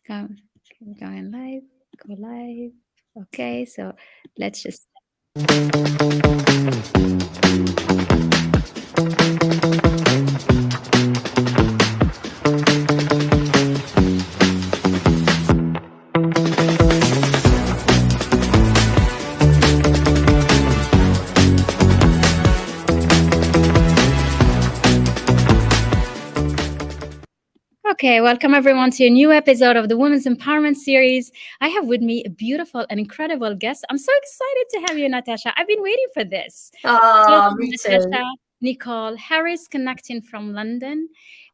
Go, going live. Go live. Okay, so let's just. Okay, welcome everyone to a new episode of the Women's Empowerment Series. I have with me a beautiful and incredible guest. I'm so excited to have you, Natasha. I've been waiting for this. Ah, Welcome, me too. Natasha Nicole Harris, connecting from London.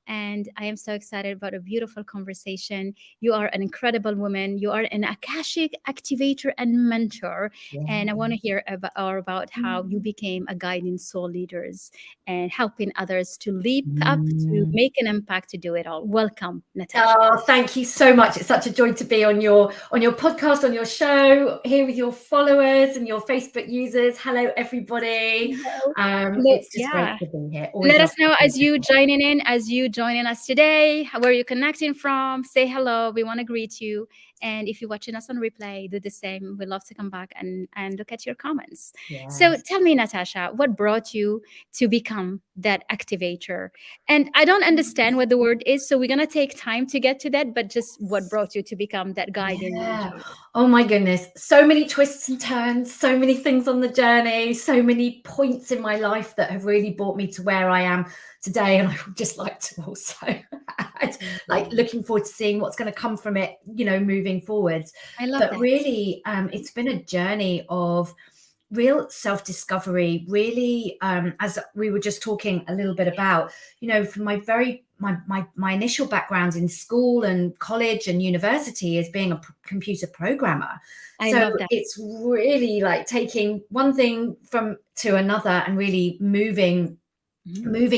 And I am so excited about a beautiful conversation. You are an incredible woman. You are an Akashic Activator and Mentor. And I want to hear about how you became a guiding soul leaders and helping others to leap up, to Mm. make an impact, to do it all. Welcome, Natasha. Oh, thank you so much. It's such a joy to be on your podcast, on your show, here with your followers and your Facebook users. Hello, everybody. It's just great Yeah. to be here. Always Let love us know to be as you joining us today, where you're connecting from. Say hello. We want to greet you. And if you're watching us on replay, do the same. We'd love to come back and look at your comments. So Yes. tell me, Natasha, what brought you to become that activator? And I don't understand what the word is, so we're going to take time to get to that, but just what brought you to become that guiding Yeah. mentor? Oh my goodness. So many twists and turns, so many things on the journey, so many points in my life that have really brought me to where I am today. And I would just like to also add, like, looking forward to seeing what's going to come from it, moving forwards. I love But that. really, it's been a journey of real self-discovery, really, as we were just talking a little bit about, from my initial background in school and college and university as being a computer programmer. I So love that. it's really like taking one thing from to another and really moving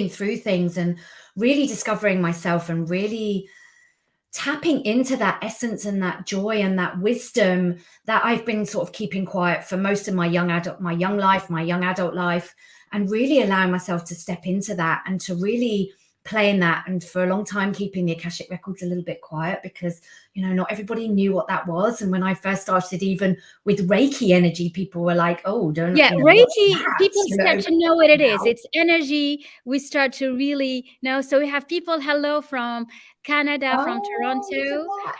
through things and really discovering myself and really tapping into that essence and that joy and that wisdom that I've been sort of keeping quiet for most of my young adult life, and really allowing myself to step into that and to really play in that. And for a long time, keeping the Akashic Records a little bit quiet because, not everybody knew what that was. And when I first started, even with Reiki energy, people were like, oh, don't, Yeah, what's Reiki, that? people start to know what it is. Now. It's energy. We start to really know. So we have people, hello from Canada, from Oh, look Toronto. at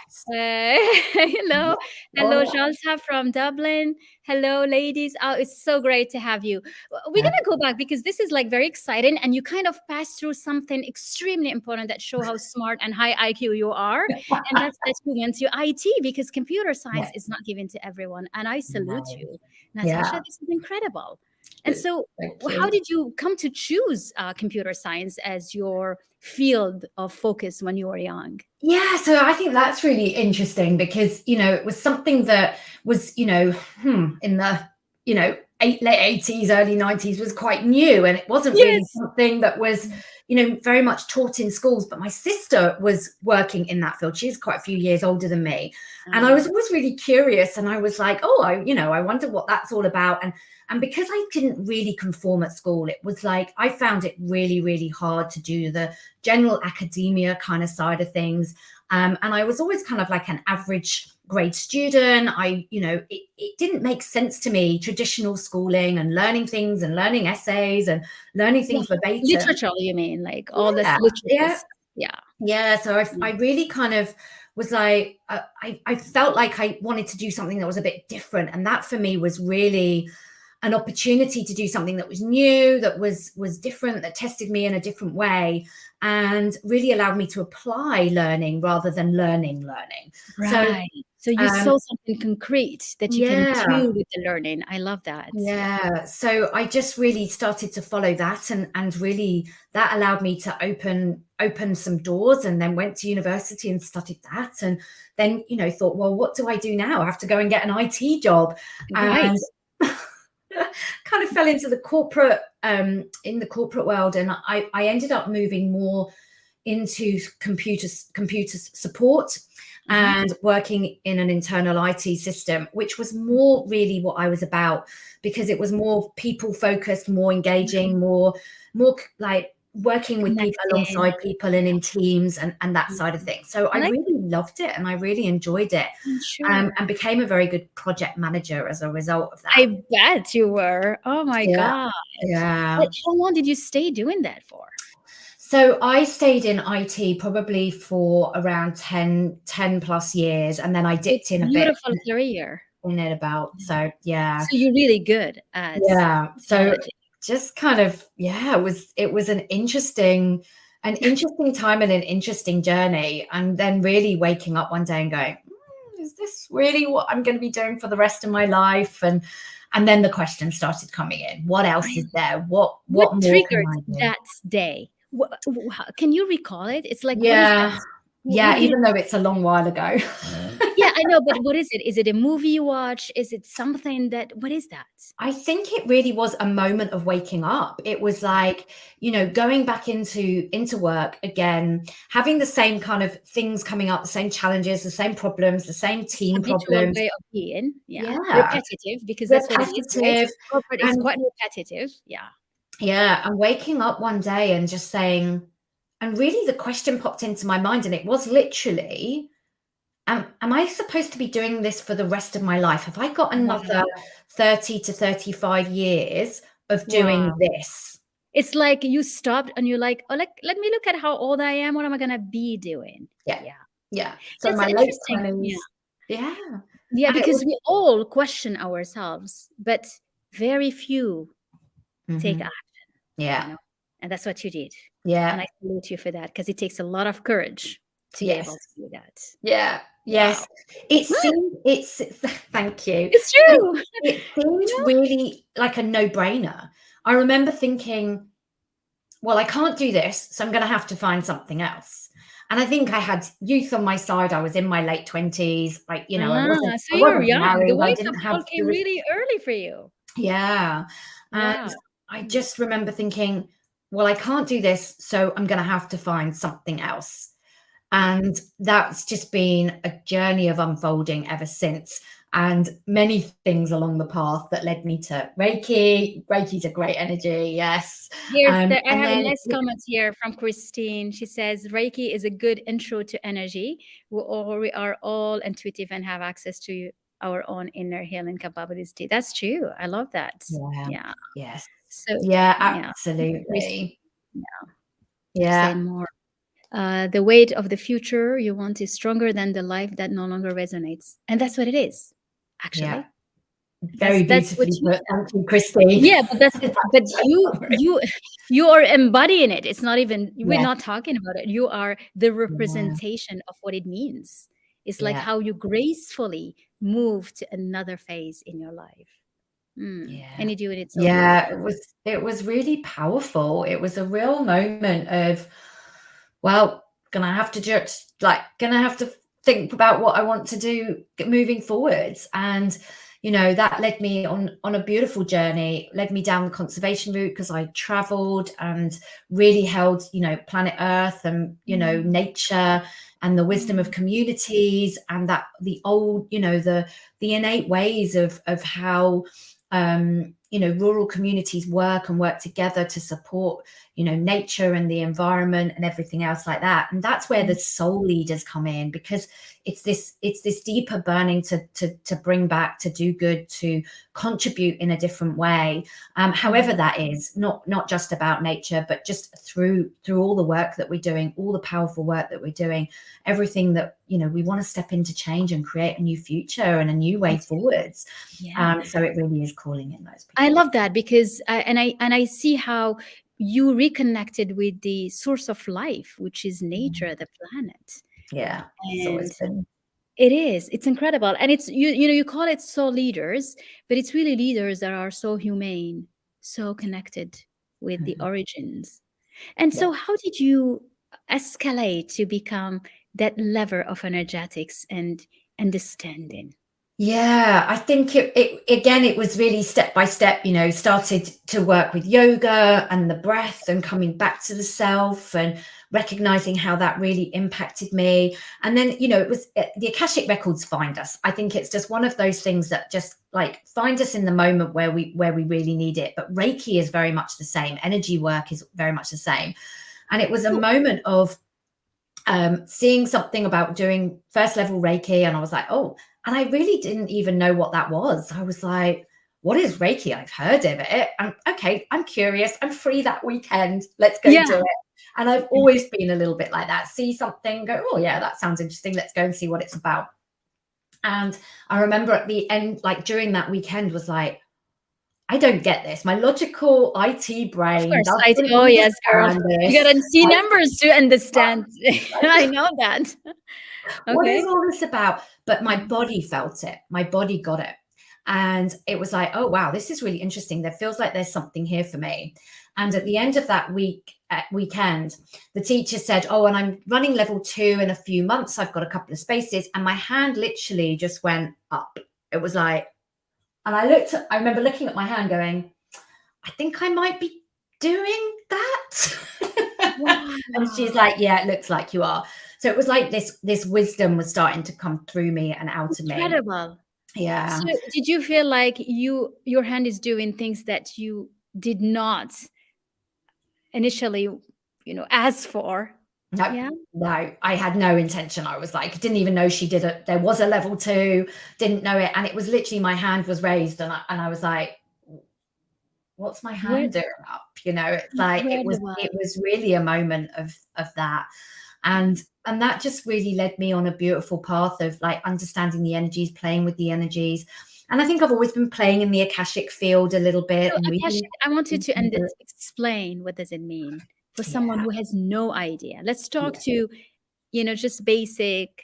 Hello. that. Hello, Oh, Jalsa from Dublin. Hello, ladies. Oh, it's so great to have you. We're yeah. going to go back because this is like very exciting. And you kind of pass through something extremely important that show how smart and high IQ you are. And that's that you went to IT because computer science Yeah. is not given to everyone. And I salute No. you. Natasha, Yeah. this is incredible. And so, Thank how you. did you come to choose computer science as your field of focus when you were young? Yeah, so I think that's really interesting because, it was something that was, in the, late 80s, early 90s was quite new. And it wasn't really Yes. something that was, very much taught in schools. But my sister was working in that field. She's quite a few years older than me. And I was always really curious. And I was like, oh, I wonder what that's all about. And because I didn't really conform at school, it was like I found it really, really hard to do the general academia kind of side of things. And I was always kind of like an average grade student. It didn't make sense to me, traditional schooling and learning things and learning essays and learning Yeah. things verbatim. Literature, you mean, like all this Yeah, literature yeah. stuff. Yeah. Yeah, so I really kind of was like, I felt like I wanted to do something that was a bit different. And that for me was really an opportunity to do something that was new, that was different, that tested me in a different way and really allowed me to apply learning rather than learning. Right. So you saw something concrete that you can do with the learning. I love that. Yeah. So I just really started to follow that and really that allowed me to open some doors, and then went to university and studied that. And then, thought, well, what do I do now? I have to go and get an IT job. Right. And kind of fell into the corporate world, and I ended up moving more into computer support and working in an internal IT system, which was more really what I was about, because it was more people focused, more engaging, more like working with people, Connecting. alongside people and in teams and that side of things. So I really loved it and I really enjoyed it, I'm sure. and became a very good project manager as a result of that. I bet you were. Oh my Yeah. God. Yeah. But how long did you stay doing that for? So I stayed in IT probably for around 10 plus years, and then I dipped It's in a bit beautiful career. in it about. So yeah. So you're really good at Yeah. So managing. just kind of, yeah, it was an interesting time and an interesting journey. And then really waking up one day and going, is this really what I'm going to be doing for the rest of my life? And then the questions started coming in. What else is there? What What more can triggered I do? that day? Can you recall it? It's like, what is that? Yeah. Yeah, What did it? even though it's a long while ago. Yeah, I know, but what is it? Is it a movie you watch? Is it something that? What is that? I think it really was a moment of waking up. It was like, going back into work again, having the same kind of things coming up, the same challenges, the same problems, the same team Habitual problems. way of being. Yeah, Yeah, repetitive because that's what it is, right? repetitive. Corporate is And quite repetitive. Yeah. yeah, and waking up one day and just saying, and really the question popped into my mind, and it was literally, am I supposed to be doing this for the rest of my life? Have I got another Wow. 30 to 35 years of doing Wow. this? It's like you stopped and you're like, oh, like, let me look at how old I am. What am I gonna be doing? Yeah. Yeah. Yeah. So That's my late interesting. Yeah. 20s. Yeah. Yeah, And it because was we all question ourselves, but very few take mhm. action, Yeah. and that's what you did. And Yeah. I salute you for that because it takes a lot of courage to be Yes. able to do that. Yeah. Wow. Yes. It seemed it's thank you. It's It true. it You seemed know? really like a no-brainer. I remember thinking, well, I can't do this, so I'm gonna have to find something else. And I think I had youth on my side. I was in my late 20s. Like, So I you were wasn't young. The married. I wake-up didn't call have came the really early for you. yeah. And Wow. I just remember thinking, well, I can't do this, so I'm going to have to find something else. And that's just been a journey of unfolding ever since. And many things along the path that led me to Reiki. Reiki's a great energy, yes. I And have a then, nice comment here from Christine. She says Reiki is a good intro to energy. We are all intuitive and have access to our own inner healing capability. That's true. I love that. yeah, Yeah. yes, So yeah, yeah, Christine, absolutely, yeah. Say yeah, more. The weight of the future you want is stronger than the life that no longer resonates, and that's what it is. yeah. Actually, Very that's what beautifully you. put. Thank you, Christine. Yeah, but that's but you Sorry. you you are embodying it. It's not even we're Yes, not talking about it. You are the yeah, representation of what it means. It's like yeah. how you gracefully move to another phase in your life. Yeah. And you're doing it so Yeah, beautiful. it was really powerful. It was a real moment of, well, gonna have to think about what I want to do moving forwards. And that led me on a beautiful journey, led me down the conservation route because I traveled and really held, planet Earth and, Mm, nature and the wisdom of mm, communities and that the old, the innate ways of how rural communities work together to support nature and the environment and everything else like that. And that's where the mm, soul leaders come in, because it's this deeper burning to bring back, to do good, to contribute in a different way, however mm. that is, not just about nature, but just through all the work that we're doing, all the powerful work that we're doing, everything that we want to step into change and create a new future and a new way I do. forwards. Yeah. So it really is calling in those I people. love that because I see how you reconnected with the source of life, which is nature, the planet. Yeah, it's always And been. it's incredible. And it's you call it soul leaders, but it's really leaders that are so humane, so connected with the Mhm. origins. And Yeah. so how did you escalate to become that level of energetics and understanding? Yeah, I think it was really step by step, started to work with yoga and the breath and coming back to the self and recognizing how that really impacted me. And then, it was the Akashic Records find us. I think it's just one of those things that just like find us in the moment where we really need it. But Reiki is very much the same. Energy work is very much the same. And it was a moment of seeing something about doing first level Reiki, and I was like, oh, and I really didn't even know what that was. I was like, what is Reiki? I've heard of it. And okay, I'm curious. I'm free that weekend. Let's go do it. And I've always been a little bit like that. See something, go, oh yeah, that sounds interesting. Let's go and see what it's about. And I remember at the end, like during that weekend, was like, I don't get this. My logical IT brain doesn't oh yes, girl. understand this. You gotta see numbers to understand. I know that. What Okay. is all this about? But my body felt it. My body got it. And it was like, oh, wow, this is really interesting. There feels like there's something here for me. And at the end of that weekend, the teacher said, oh, and I'm running level 2 in a few months. I've got a couple of spaces. And my hand literally just went up. It was like, and I remember looking at my hand going, I think I might be doing that. Wow. And she's like, yeah, it looks like you are. So it was like this wisdom was starting to come through me and out of me. Incredible. Yeah. So did you feel like your hand is doing things that you did not initially, ask for? No, Yeah. no, I had no intention. I was like, didn't even know she did it. There was a level 2, didn't know it. And it was literally my hand was raised and I was like, what's my hand doing up? It's like, it was really a moment of that. And that just really led me on a beautiful path of like understanding the energies, playing with the energies. And I think I've always been playing in the Akashic field a little bit. So And Akashic, I want you to reading. explain what does it mean for someone who has no idea. Let's talk to, just basic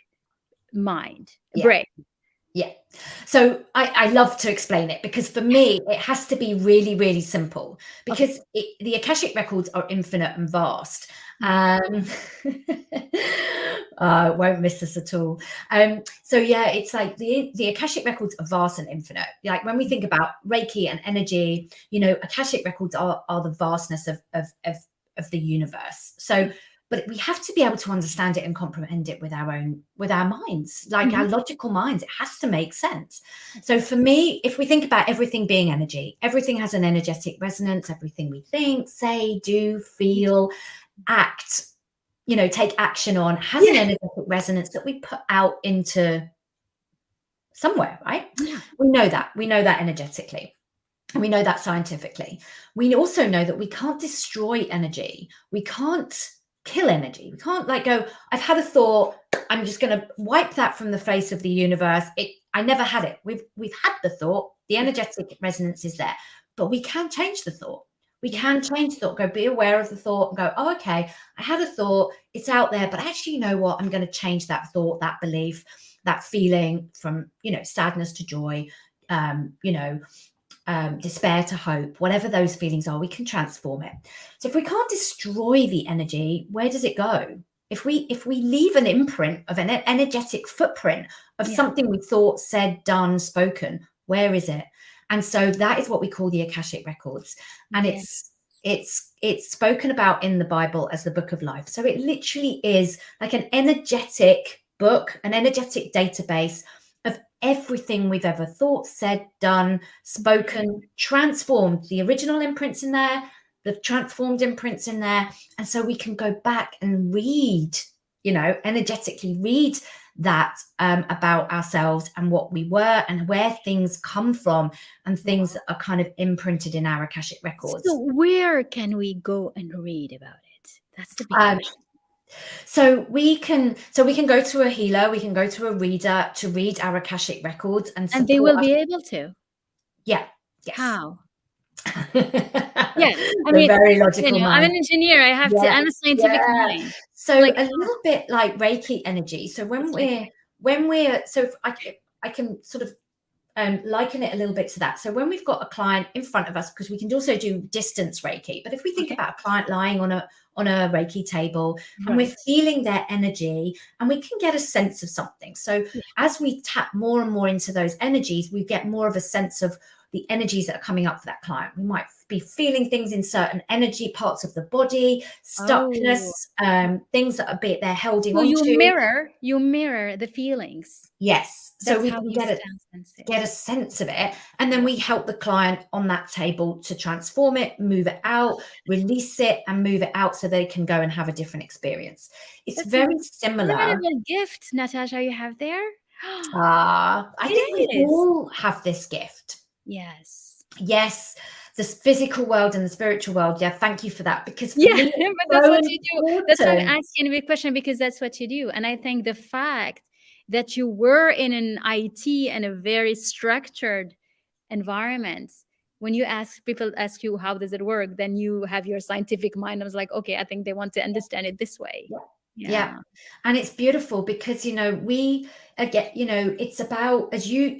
mind, brain. Yeah. So I love to explain it because for me, it has to be really, really simple because the Akashic records are infinite and vast. I won't miss this at all. So yeah, it's like the Akashic records are vast and infinite. Like when we think about Reiki and energy, Akashic records are the vastness of the universe. So but we have to be able to understand it and comprehend it with our minds, like our logical minds. It has to make sense. So for me, if we think about everything being energy, everything has an energetic resonance. Everything we think, say, do, feel, act, take action on has an energetic resonance that we put out into somewhere, right? Yeah. We know that energetically. And we know that scientifically. We also know that we can't destroy energy. We can't kill energy. We can't like go, I've had a thought, I'm just going to wipe that from the face of the universe. I never had it. We've had the thought, the energetic resonance is there, but we can change the thought. We can change the thought, go be aware of the thought and go, oh, okay, I had a thought, it's out there, but actually, you know what? I'm going to change that thought, that belief, that feeling from, sadness to joy, despair to hope, whatever those feelings are, we can transform it. So if we can't destroy the energy, where does it go? If we leave an imprint of an energetic footprint of something we thought, said, done, spoken, where is it? And so that is what we call the Akashic Records. And it's spoken about in the Bible as the book of life. So it literally is like an energetic book, an energetic database of everything we've ever thought, said, done, spoken, transformed, the original imprints in there, the transformed imprints in there. And so we can go back and read, energetically read that about ourselves and what we were and where things come from and things that are kind of imprinted in our Akashic records. So where can we go and read about it? That's the big question. So we can go to a healer, we can go to a reader to read our Akashic records and they will be able to. Yeah. Yes. How? Yeah. I mean, very logical mind. I'm an engineer. I have to. I'm a scientific mind. So a little bit like Reiki energy. So when we're so I can sort of liken it a little bit to that. So when we've got a client in front of us, because we can also do distance Reiki, but if we think about a client lying on a Reiki table and we're feeling their energy and we can get a sense of something. So as we tap more and more into those energies, we get more of a sense of the energies that are coming up for that client. We might be feeling things in certain energy parts of the body, stuckness, Oh, things that are they're holding so on to. you mirror the feelings. Yes, so That's we how can you sense it. get a sense of it, and then Yeah, we help the client on that table to transform it, move it out, release it, and move it out so they can go and have a different experience. It's that's an very similar. incredible gift, Natasha, you have there. I think we It is. all have this gift. Yes. Yes, this physical world and the spiritual world. Yeah, thank you for that, because for Yeah, me, it's but that's so what you do. That's why I'm important. asking the question, because that's what you do. And I think the fact that you were in an IT and a very structured environment, when you ask people ask you how does it work, then you have your scientific mind. I was like, okay, I think they want to understand it this way. Yeah. Yeah. Yeah. And it's beautiful because, we again, it's about, as you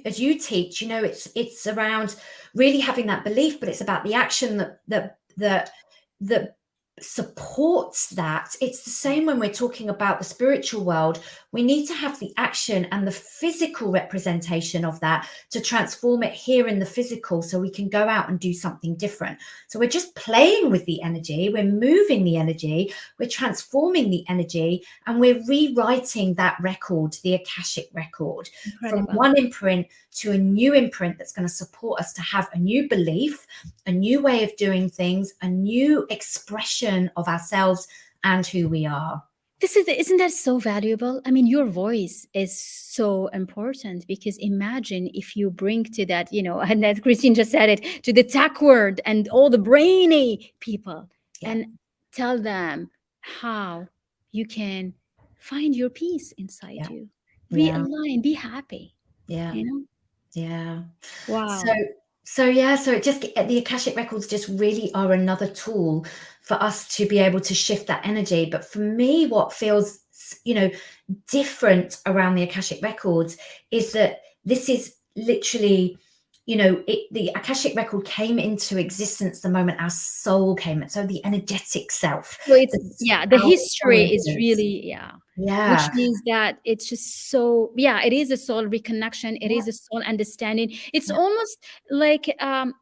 teach, it's around really having that belief, but it's about the action that supports that. It's the same when we're talking about the spiritual world. We need to have the action and the physical representation of that to transform it here in the physical, so we can go out and do something different. So we're just playing with the energy, we're moving the energy, we're transforming the energy, and we're rewriting that record, the Akashic record, from Incredible. one imprint to a new imprint that's going to support us to have a new belief, a new way of doing things, a new expression of ourselves and who we are. Isn't that so valuable? I mean, your voice is so important, because imagine if you bring to that, and as Christine just said it, to the tech word and all the brainy people, Yeah. and tell them how you can find your peace inside Yeah. you, Yeah. realign, be happy. Yeah. You know? Yeah. So, Wow. so it just, the Akashic records just really are another tool for us to be able to shift that energy. But for me, what feels, different around the Akashic records is that this is literally, the Akashic record came into existence the moment our soul came. So the energetic self, So it's, the our history is conscious. really, which Yeah. means that it's just so, it is a soul reconnection, it Yeah. is a soul understanding. It's Yeah. almost like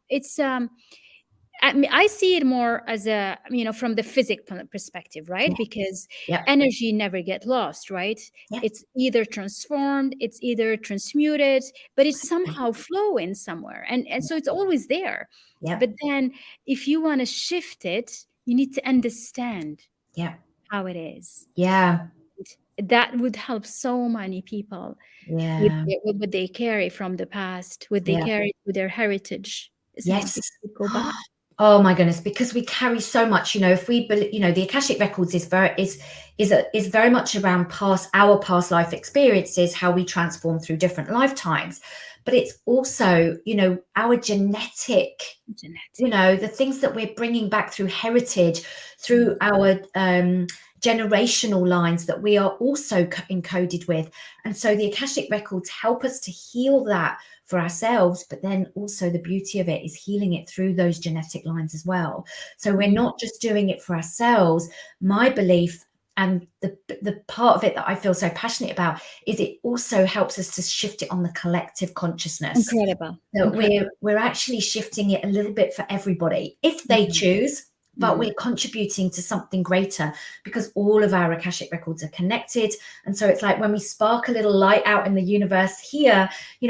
it's I mean, I see it more as a, from the physical perspective, right? Yeah. Because Yeah. energy never get lost, right? Yeah. It's either transformed, it's either transmuted, but it's somehow flowing somewhere, and so it's always there. Yeah. But then if you want to shift it, you need to understand Yeah. how it is. Yeah. That would help so many people with, Yeah. with what they carry from the past, what they Yeah. carry with their heritage, isn't it? Yes. Because we go back. Oh my goodness, because we carry so much, if we believe, the Akashic records is very much around our past life experiences, how we transform through different lifetimes. But it's also, our genetic, the things that we're bringing back through heritage, through our generational lines that we are also encoded with. And so the Akashic records help us to heal that for ourselves, but then also the beauty of it is healing it through those genetic lines as well. So we're not just doing it for ourselves. My belief, and the part of it that I feel so passionate about, is it also helps us to shift it on the collective consciousness. Incredible. So Incredible. we're actually shifting it a little bit for everybody, if they choose, but we're contributing to something greater, because all of our Akashic records are connected. And so it's like when we spark a little light out in the universe here,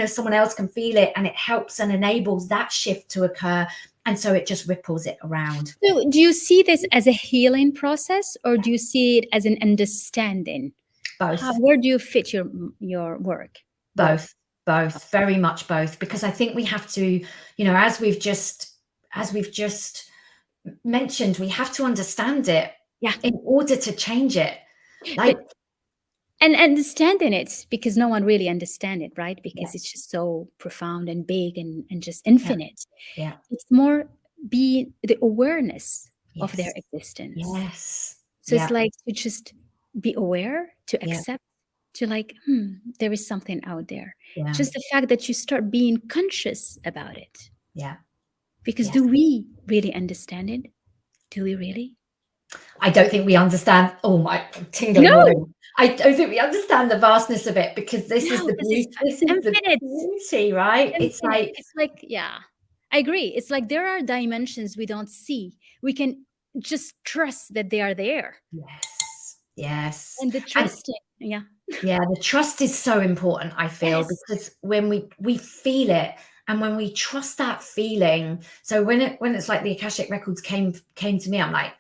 someone else can feel it, and it helps and enables that shift to occur. And so it just ripples it around. So do you see this as a healing process, or do you see it as an understanding? Both. Where do you fit your work? Both. Very much both, because I think we have to, as we've just mentioned, we have to understand it in order to change it. And understanding it, because no one really understands it, right? Because it's just so profound and big and just infinite. Yeah. It's more be the awareness of Yes. their existence. Yes. So it's like to just be aware, to accept, to there is something out there. Yeah. Just the fact that you start being conscious about it. Yeah. Because do we really understand it? Do we really? I don't think we understand. Oh my, tingling. No. I don't think we understand the vastness of it, because this is the This is beauty. This is the infinite. beauty, right? Infinite. It's like, I agree. It's like there are dimensions we don't see. We can just trust that they are there. Yes. Yes. And the And trusting, yeah. yeah, the trust is so important, I feel, Yes. because when we feel it, and when we trust that feeling, so when it's like the Akashic Records came to me, I'm like,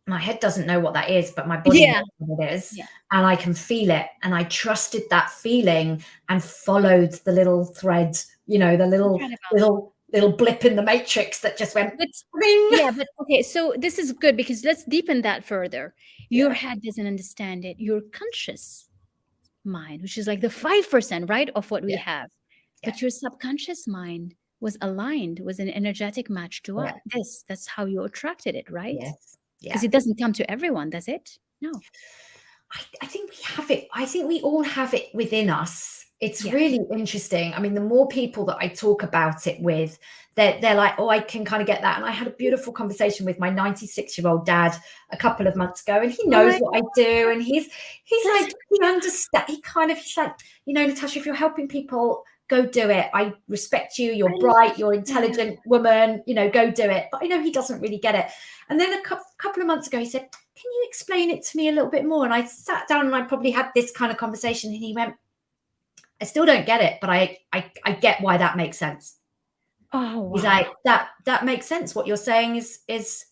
my head doesn't know what that is, but my body knows Yeah. what it is, Yeah. and I can feel it, and I trusted that feeling and followed the little thread, the Incredible. little blip in the matrix that just went But ring. yeah, but okay, so this is good because let's deepen that further. Your Yeah, head doesn't understand it. Your conscious mind, which is like the 5%, right, of what we yeah, have. yeah, But your subconscious mind was aligned, was an energetic match to yeah, us. That's how you attracted it, right? yes, Because yeah. it doesn't come to everyone, does it? No. I think we have it. I think we all have it within us. It's Yeah. really interesting. I mean, the more people that I talk about it with, they're like, oh, I can kind of get that. And I had a beautiful conversation with my 96-year-old dad a couple of months ago, and he Oh knows my, what I do. And he's that's like, he understands. He's like, Natasha, if you're helping people, go do it. I respect you. You're I love bright. You're that. intelligent woman. Go do it. But I know he doesn't really get it. And then a couple of months ago, he said, can you explain it to me a little bit more? And I sat down and I probably had this kind of conversation, and he went, I still don't get it, but I get why that makes sense. Oh He's wow. like, that makes sense. What you're saying is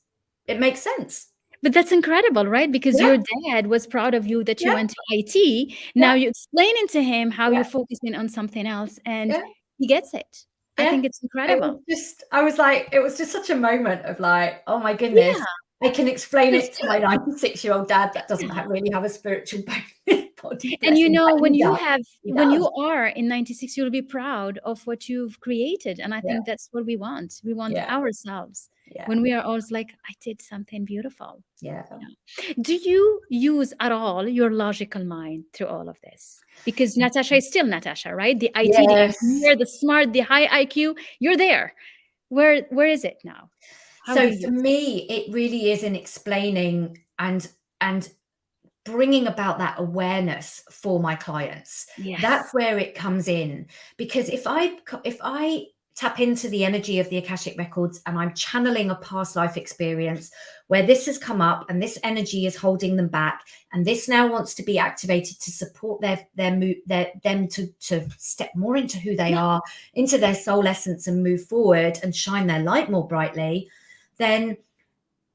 it makes sense. But that's incredible, right? Because Yeah, your dad was proud of you that you yeah, went to IT. Now yeah, you're explaining to him how yeah, you're focusing on something else and yeah, he gets it. I yeah. think it's incredible. It was just such a moment of like, oh my goodness, Yeah. I can explain It's it to my 96-year-old dad that doesn't yeah. really have a spiritual body, And bless him, but he does. He when does. you are in 96, you'll be proud of what you've created. And I Yeah, think that's what we want. We want yeah, ourselves yeah, when we are always like, I did something beautiful. yeah. Yeah. Do you use at all your logical mind through all of this? Because Natasha is still Natasha, right? The IT, the Yes. engineer, the smart, the high IQ, you're there. Where is it now? How do So you for use it? me, it really is in explaining and bringing about that awareness for my clients. That's Yes. where it comes in, because if I tap into the energy of the Akashic Records and I'm channeling a past life experience where this has come up and this energy is holding them back, and this now wants to be activated to support them to step more into who they Yeah. are, into their soul essence, and move forward and shine their light more brightly, then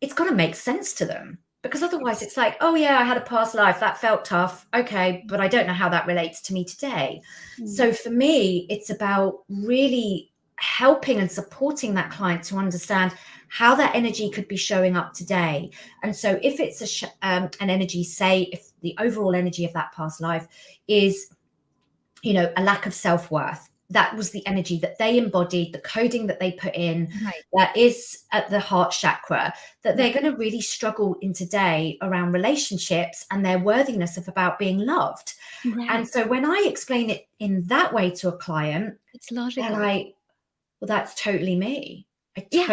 it's got to make sense to them, because otherwise Yes. it's like, oh yeah, I had a past life that felt tough, okay, but I don't know how that relates to me today. Mm. So for me, it's about really helping and supporting that client to understand how that energy could be showing up today. And so if it's an energy, say if the overall energy of that past life is a lack of self-worth, that was the energy that they embodied, the coding that they put in, Right. that is at the heart chakra, that Yeah. they're going to really struggle in today around relationships and their worthiness of about being loved. And Right. so when I explain it in that way to a client, It's they're logical. like, well, that's totally me. I Yeah.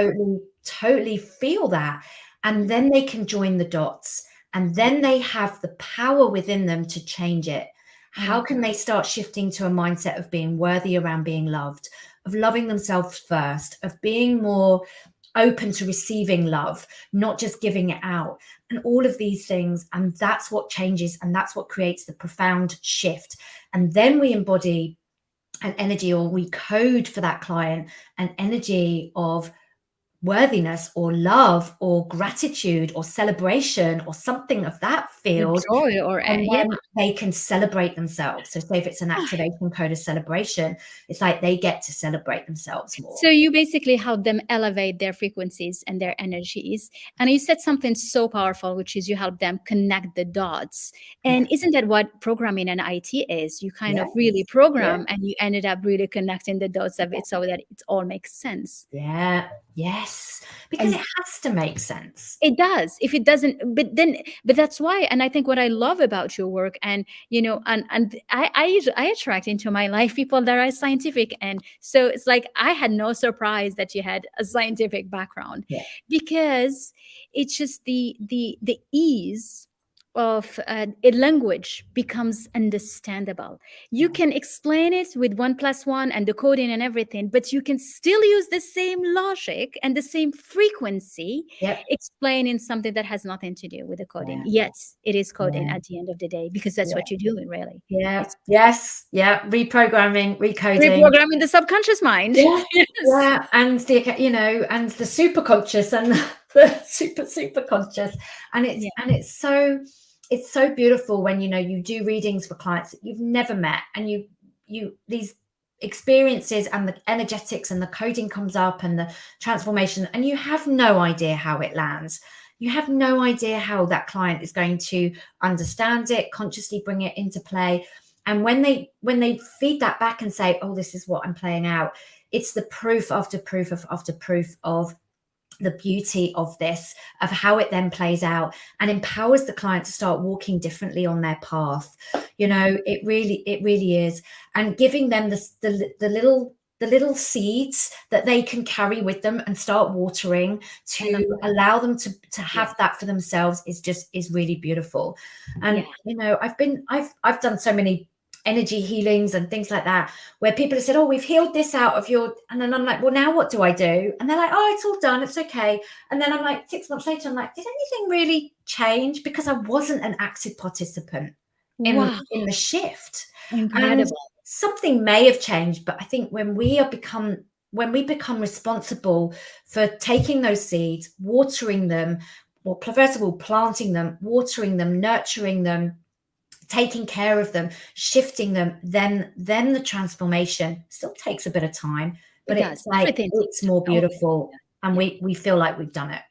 totally feel that. And then they can join the dots, and then they have the power within them to change it. I How love can that. they start shifting to a mindset of being worthy around being loved, of loving themselves first, of being more open to receiving love, not just giving it out, and all of these things. And that's what changes, and that's what creates the profound shift. And then we embody an energy, or we code for that client an energy of worthiness or love or gratitude or celebration or something of that The field, joy or and yeah. then they can celebrate themselves. So say if it's an activation code of celebration, it's like they get to celebrate themselves more. So you basically help them elevate their frequencies and their energies. And you said something so powerful, which is you help them connect the dots. Yeah. And isn't that what programming and IT is? You kind of really Yes. Yeah. program and you ended up really connecting the dots of it so that it all makes sense. Yeah. Yes. Because it And has to make sense. it does. If it doesn't, but that's why. And I think what I love about your work, and and I attract into my life people that are scientific, and so it's like I had no surprise that you had a scientific background, Yeah. because it's just the ease of a language becomes understandable. You can explain it with 1 plus 1 and the coding and everything, but you can still use the same logic and the same frequency Yep. explaining something that has nothing to do with the coding. Yeah. Yet it is coding Yeah. at the end of the day, because that's Yeah. what you're doing, really. Yeah. It's Yes. Yeah. Reprogramming, recoding. reprogramming the subconscious mind. Yeah. Yes. Yeah. And and the super conscious and the super conscious. And Yeah. it's so beautiful when, you do readings for clients that you've never met, and these experiences and the energetics and the coding comes up and the transformation, and you have no idea how it lands. You have no idea how that client is going to understand it, consciously bring it into play. And when they feed that back and say, oh, this is what I'm playing out, it's the proof after proof after proof of the beauty of this, of how it then plays out and empowers the client to start walking differently on their path. It really is. And giving them the little seeds that they can carry with them and start watering to allow them to have that for themselves is really beautiful. And I've done so many energy healings and things like that, where people have said, oh, we've healed this out of your, and then I'm like, well, now what do I do? And they're like, oh, it's all done, it's okay. And then I'm like, 6 months later, I'm like, did anything really change? Because I wasn't an active participant in Wow. the shift. Incredible. And something may have changed, but I think when we become responsible for taking those seeds, watering them, or first of all planting them, watering them, nurturing them, taking care of them, shifting them, then the transformation still takes a bit of time, but it's like it's more beautiful, and we feel like we've done it.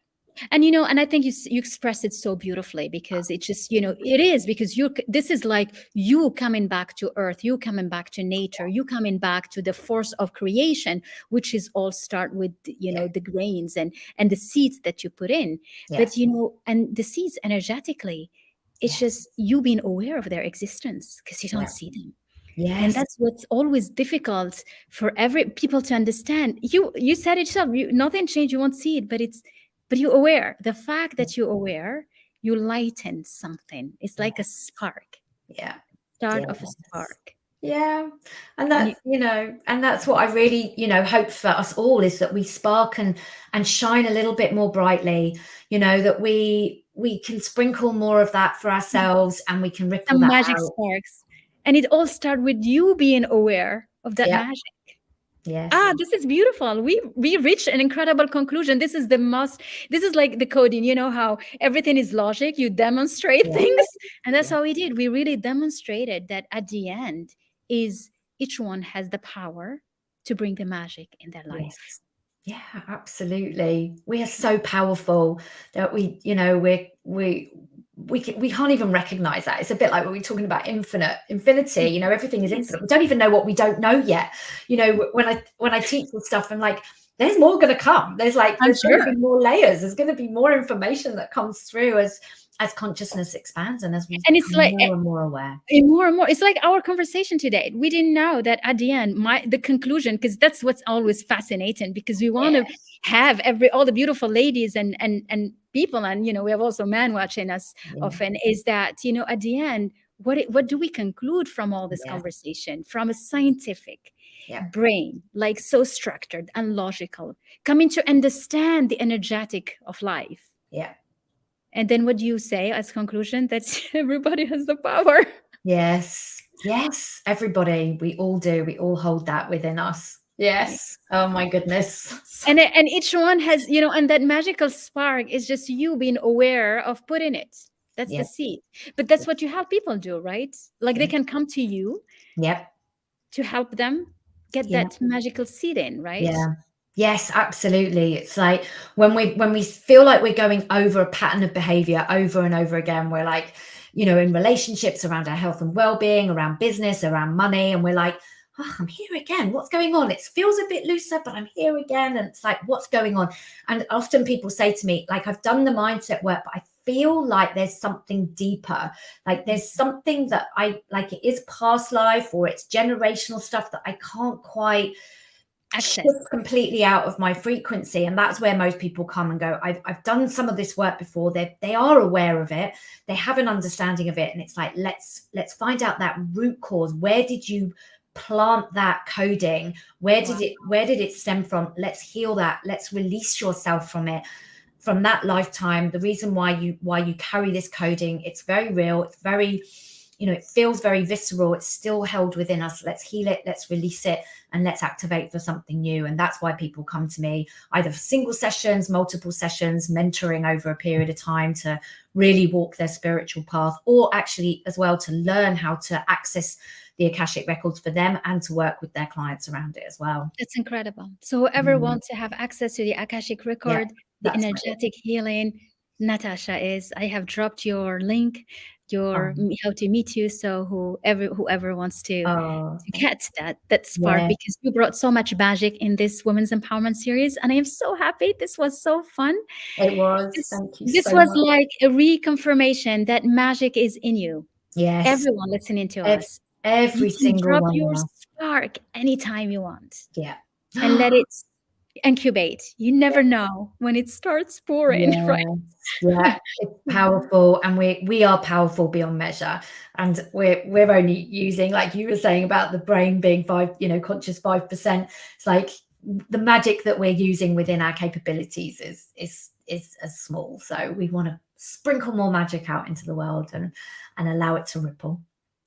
And and I think you expressed it so beautifully, because it just it is, because this is like you coming back to earth, you coming back to nature, you coming back to the force of creation, which is all start with the grains and the seeds that you put in. But and the seeds energetically, it's just you being aware of their existence, because you don't see them. And that's what's always difficult for every people to understand. You said it yourself, nothing changed, you won't see it, but you're aware. The fact that you're aware, you lighten something. It's like a spark. Start of a spark. And that's and that's what I really hope for us all, is that we spark and shine a little bit more brightly, that we can sprinkle more of that for ourselves, and we can ripple Some that magic out. sparks. And it all starts with you being aware of that magic. This is beautiful. We reached an incredible conclusion. This is like the coding, how everything is logic, you demonstrate things. And that's how we did. We really demonstrated that at the end is each one has the power to bring the magic in their life. Yeah, absolutely. We are so powerful that we can't even recognize that. It's a bit like when we're talking about infinity, everything is infinite. We don't even know what we don't know yet. When I teach this stuff, I'm like, there's more going to come. There's going to be more layers. There's going to be more information that comes through as consciousness expands, and as we become more and more aware. And more. It's like our conversation today. We didn't know that at the end, the conclusion, because that's what's always fascinating, because we want to have all the beautiful ladies and people, and we have also men watching us often, is that at the end, what do we conclude from all this conversation, from a scientific brain, like so structured and logical, coming to understand the energetic of life? And then what do you say as conclusion? That everybody has the power. Yes, everybody. We all do. We all hold that within us. Yes. Oh my goodness. And each one has, and that magical spark is just you being aware of putting it. That's the seed. But that's what you have people do, right? Like they can come to you to help them get that magical seed in, right? Yes, absolutely. It's like when we feel like we're going over a pattern of behavior over and over again, we're like, in relationships, around our health and well-being, around business, around money, and we're like, oh, I'm here again. What's going on? It feels a bit looser, but I'm here again. And it's like, what's going on? And often people say to me, like, I've done the mindset work, but I feel like there's something deeper. Like there's something that it is past life, or it's generational stuff that I can't quite access. shifts completely out of my frequency. And that's where most people come and go, I've done some of this work before. They are aware of it. They have an understanding of it. And it's like, let's find out that root cause. Where did you plant that coding? Where did it stem from? Let's heal that. Let's release yourself from it, from that lifetime. The reason why you carry this coding, it's very real. It's very, it feels very visceral. It's still held within us. Let's heal it. Let's release it, and let's activate for something new. And that's why people come to me, either for single sessions, multiple sessions, mentoring over a period of time to really walk their spiritual path, or actually as well to learn how to access the Akashic Records for them and to work with their clients around it as well. That's incredible. So whoever wants to have access to the Akashic record, the energetic healing, Natasha is. I have dropped your link, your how to meet you. So whoever wants to get that spark, because you brought so much magic in this women's empowerment series, and I am so happy. This was so fun. It was. Thank you this so was much. like a reconfirmation that magic is in you. Yes. Everyone listening to us. Every single drop one. your spark anytime you want. Yeah. And let it incubate. You never know when it starts pouring, right? Yeah, it's powerful, and we are powerful beyond measure. And we're only using, like you were saying about the brain being conscious 5%. It's like the magic that we're using within our capabilities is as small. So we want to sprinkle more magic out into the world and allow it to ripple.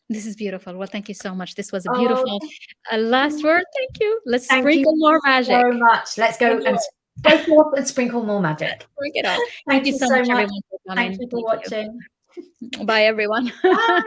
This is beautiful. Well, thank you so much. This was a beautiful last word. Thank you. Let's Thank sprinkle you more magic. So much. Let's go and go forth and sprinkle more magic. Bring it on. Thank you so much, everyone, for coming. Thank you for watching. Bye, everyone. Bye.